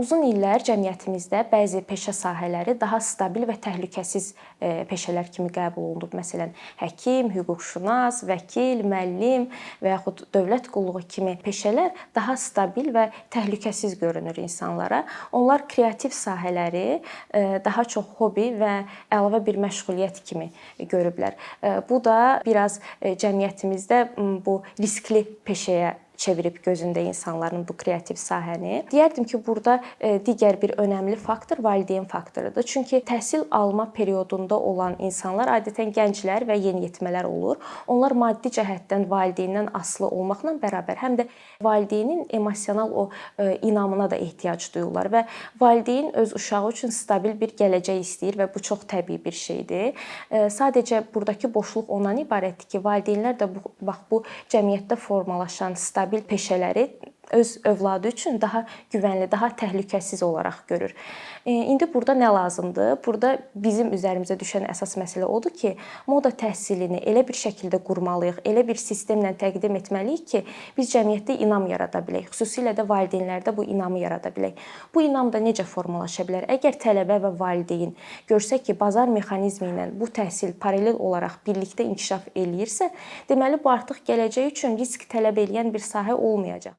Uzun illər cəmiyyətimizdə bəzi peşə sahələri daha stabil və təhlükəsiz peşələr kimi qəbul olunub. Məsələn, həkim, hüquqşünas, vəkil, müəllim və yaxud dövlət qulluğu kimi peşələr daha stabil və təhlükəsiz görünür insanlara. Onlar kreativ sahələri daha çox hobbi və əlavə bir məşğuliyyət kimi görüblər. Bu da biraz cəmiyyətimizdə bu riskli peşəyə çevirib gözündə insanların bu kreativ sahəni. Deyərdim ki, burada digər bir önəmli faktor valideyn faktorudur. Çünki təhsil alma periodunda olan insanlar adətən gənclər və yeniyetmələr olur. Onlar maddi cəhətdən valideyndən asılı olmaqla bərabər həm də valideynin emosional o inamına da ehtiyac duyurlar və valideyn öz uşağı üçün stabil bir gələcək istəyir və bu çox təbii bir şeydir. Sadəcə buradakı boşluq ondan ibarətdir ki, valideynlər də bu cəmiyyətdə formalaşan stabil peşələri öz övladı üçün daha güvənli, daha təhlükəsiz olaraq görür. İndi burada nə lazımdır? Burada bizim üzərimizə düşən əsas məsələ odur ki, moda təhsilini elə bir şəkildə qurmalıyıq, elə bir sistemlə təqdim etməliyik ki, biz cəmiyyətdə inam yarada bilək. Xüsusilə də valideynlərdə bu inamı yarada bilək. Bu inam da necə formalaşa bilər? Əgər tələbə və valideyn görsə ki, bazar mexanizmi ilə bu təhsil paralel olaraq birlikdə inkişaf eləyirsə, deməli bu artıq gələcək üçün risk tələb edən bir sahə olmayacaq.